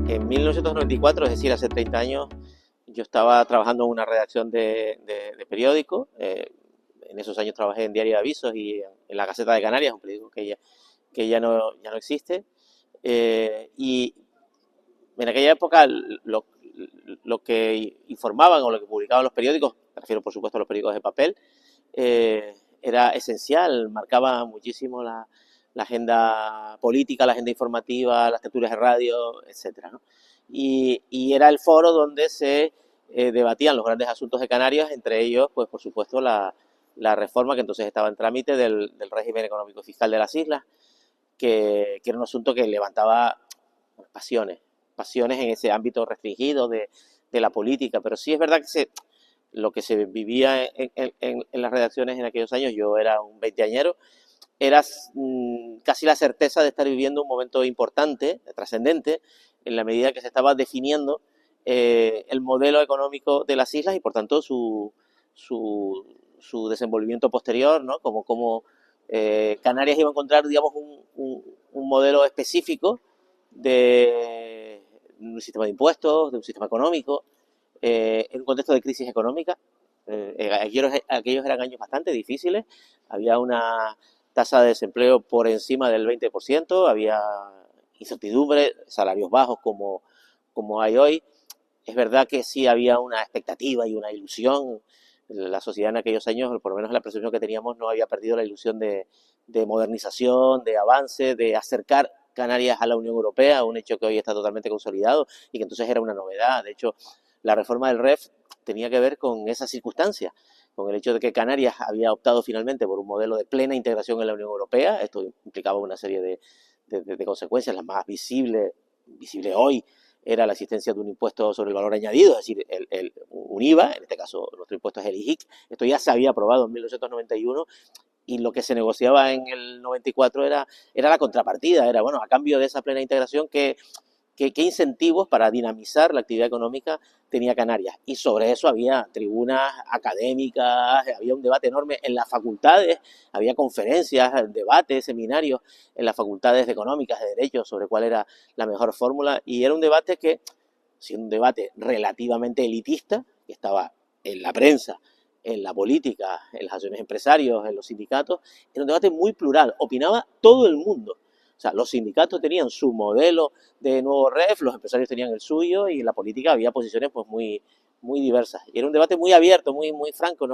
En 1994, es decir, hace 30 años, yo estaba trabajando en una redacción de periódico. En esos años trabajé en Diario de Avisos y en la Gaceta de Canarias, un periódico que ya no existe. Y en aquella época lo que informaban o lo que publicaban los periódicos, me refiero por supuesto a los periódicos de papel, era esencial, marcaba muchísimo la agenda política, la agenda informativa, las tertulias de radio, etcétera, ¿no? Y era el foro donde se debatían los grandes asuntos de Canarias, entre ellos, pues por supuesto, la reforma que entonces estaba en trámite del régimen económico y fiscal de las islas, que era un asunto que levantaba pasiones en ese ámbito restringido de la política, pero sí es verdad que lo que se vivía en las redacciones en aquellos años, yo era un veinteañero, era casi la certeza de estar viviendo un momento importante, trascendente, en la medida que se estaba definiendo el modelo económico de las islas y por tanto su desenvolvimiento posterior, ¿no? Como Canarias iba a encontrar, digamos, un modelo específico de un sistema de impuestos, de un sistema económico, en un contexto de crisis económica. Aquellos eran años bastante difíciles, había una tasa de desempleo por encima del 20%, había incertidumbre, salarios bajos como hay hoy. Es verdad que sí había una expectativa y una ilusión. La sociedad en aquellos años, por lo menos la percepción que teníamos, no había perdido la ilusión de modernización, de avance, de acercar Canarias a la Unión Europea, un hecho que hoy está totalmente consolidado y que entonces era una novedad. De hecho, la reforma del REF tenía que ver con esa circunstancia, con el hecho de que Canarias había optado finalmente por un modelo de plena integración en la Unión Europea. Esto implicaba una serie de consecuencias, las más visible hoy era la existencia de un impuesto sobre el valor añadido, es decir, un IVA, en este caso nuestro impuesto es el IJIC. Esto ya se había aprobado en 1991 y lo que se negociaba en el 94 era la contrapartida, era, bueno, a cambio de esa plena integración, qué incentivos para dinamizar la actividad económica tenía Canarias. Y sobre eso había tribunas académicas, había un debate enorme en las facultades, había conferencias, debates, seminarios en las facultades de económicas, de derecho, sobre cuál era la mejor fórmula. Y era un debate que, siendo un debate relativamente elitista, que estaba en la prensa, en la política, en las asociaciones empresarios, en los sindicatos, era un debate muy plural, opinaba todo el mundo. O sea, los sindicatos tenían su modelo de nuevo REF, los empresarios tenían el suyo y en la política había posiciones pues muy diversas. Y era un debate muy abierto, muy franco,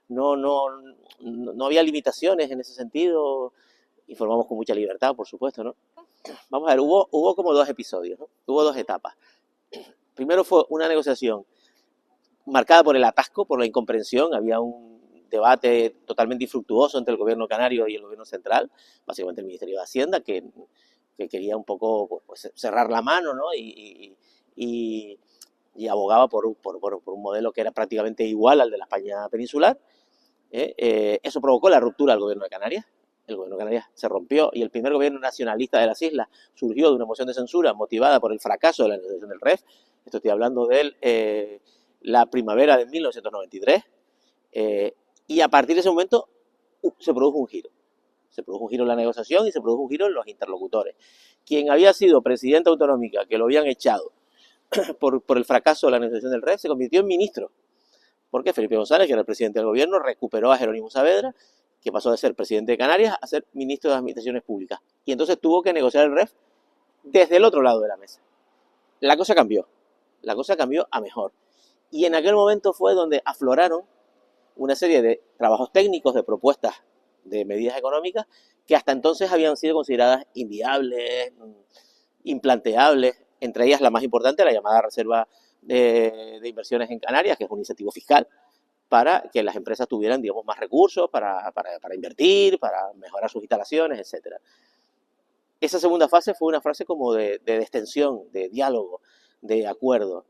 no había limitaciones en ese sentido. Informamos con mucha libertad, por supuesto, ¿no? Vamos a ver, hubo como dos episodios, ¿no? Hubo dos etapas. Primero fue una negociación marcada por el atasco, por la incomprensión. Había un debate totalmente infructuoso entre el gobierno canario y el gobierno central, básicamente el Ministerio de Hacienda, que quería un poco pues, cerrar la mano, ¿no? Y abogaba por un modelo que era prácticamente igual al de la España peninsular. Eso provocó la ruptura del gobierno de Canarias. El gobierno de Canarias se rompió y el primer gobierno nacionalista de las islas surgió de una moción de censura motivada por el fracaso de la negociación del REF. Esto estoy hablando de la primavera de 1993. Y a partir de ese momento se produjo un giro. Se produjo un giro en la negociación y se produjo un giro en los interlocutores. Quien había sido presidenta autonómica, que lo habían echado por el fracaso de la negociación del REF, se convirtió en ministro. Porque Felipe González, que era el presidente del gobierno, recuperó a Jerónimo Saavedra, que pasó de ser presidente de Canarias a ser ministro de Administraciones Públicas. Y entonces tuvo que negociar el REF desde el otro lado de la mesa. La cosa cambió a mejor. Y en aquel momento fue donde afloraron una serie de trabajos técnicos, de propuestas de medidas económicas que hasta entonces habían sido consideradas inviables, implanteables, entre ellas la más importante, la llamada Reserva de Inversiones en Canarias, que es un incentivo fiscal para que las empresas tuvieran, digamos, más recursos para invertir, para mejorar sus instalaciones, etcétera. Esa segunda fase fue una fase como de extensión, de diálogo, de acuerdo.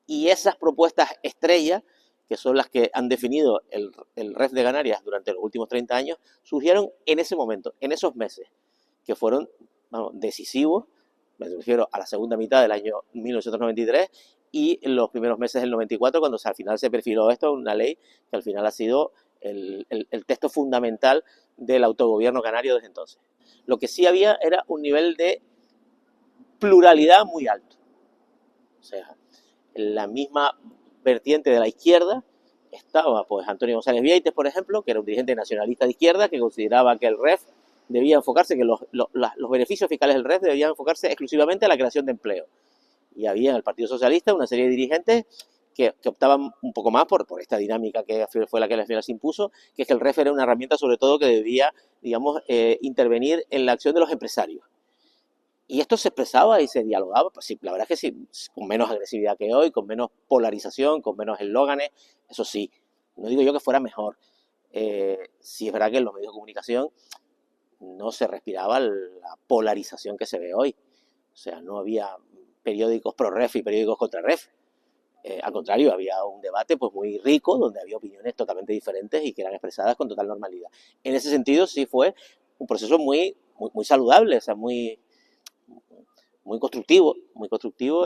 Y esas propuestas estrella, que son las que han definido el REF de Canarias durante los últimos 30 años, surgieron en ese momento, en esos meses, que fueron decisivos. Me refiero a la segunda mitad del año 1993 y en los primeros meses del 94, cuando al final se perfiló esto, una ley que al final ha sido el texto fundamental del autogobierno canario desde entonces. Lo que sí había era un nivel de pluralidad muy alto. sea, en la misma vertiente de la izquierda estaba pues Antonio González Vieites, por ejemplo, que era un dirigente nacionalista de izquierda que consideraba que el REF debía enfocarse, que los beneficios fiscales del REF debían enfocarse exclusivamente a la creación de empleo. Y había en el Partido Socialista una serie de dirigentes que optaban un poco más por esta dinámica que fue la que al final se impuso, que es que el REF era una herramienta sobre todo que debía, digamos, intervenir en la acción de los empresarios. Y esto se expresaba y se dialogaba, pues sí, la verdad es que sí, con menos agresividad que hoy, con menos polarización, con menos eslóganes, eso sí, no digo yo que fuera mejor. Sí es verdad que en los medios de comunicación no se respiraba la polarización que se ve hoy. O sea, no había periódicos pro-REF y periódicos contra-REF. Al contrario, había un debate pues muy rico, donde había opiniones totalmente diferentes y que eran expresadas con total normalidad. En ese sentido sí fue un proceso muy saludable, o sea, muy constructivo,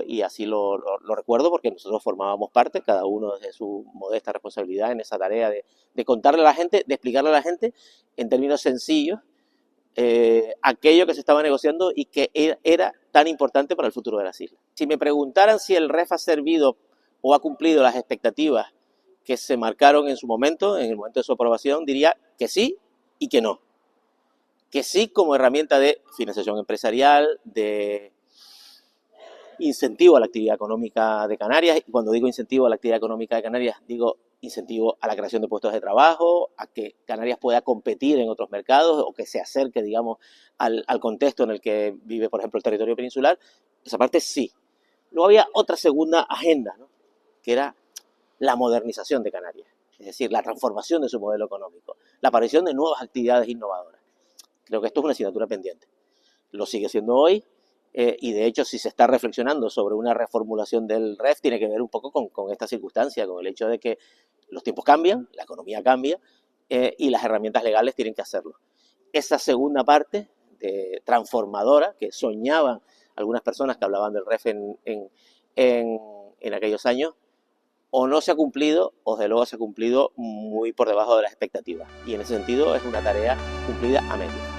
y así lo recuerdo porque nosotros formábamos parte, cada uno desde su modesta responsabilidad en esa tarea de contarle a la gente, de explicarle a la gente en términos sencillos aquello que se estaba negociando y que era tan importante para el futuro de las islas. Si me preguntaran si el REF ha servido o ha cumplido las expectativas que se marcaron en su momento, en el momento de su aprobación, diría que sí y que no. Que sí como herramienta de financiación empresarial, de incentivo a la actividad económica de Canarias, y cuando digo incentivo a la actividad económica de Canarias, digo incentivo a la creación de puestos de trabajo, a que Canarias pueda competir en otros mercados o que se acerque, digamos, al contexto en el que vive, por ejemplo, el territorio peninsular. Esa parte sí. Luego había otra segunda agenda, ¿no?, que era la modernización de Canarias, es decir, la transformación de su modelo económico, la aparición de nuevas actividades innovadoras. Creo que esto es una asignatura pendiente. Lo sigue siendo hoy. Y de hecho, si se está reflexionando sobre una reformulación del REF, tiene que ver un poco con esta circunstancia, con el hecho de que los tiempos cambian, la economía cambia, y las herramientas legales tienen que hacerlo. Esa segunda parte transformadora que soñaban algunas personas que hablaban del REF en aquellos años, o no se ha cumplido, o desde luego se ha cumplido muy por debajo de las expectativas. Y en ese sentido es una tarea cumplida a medio.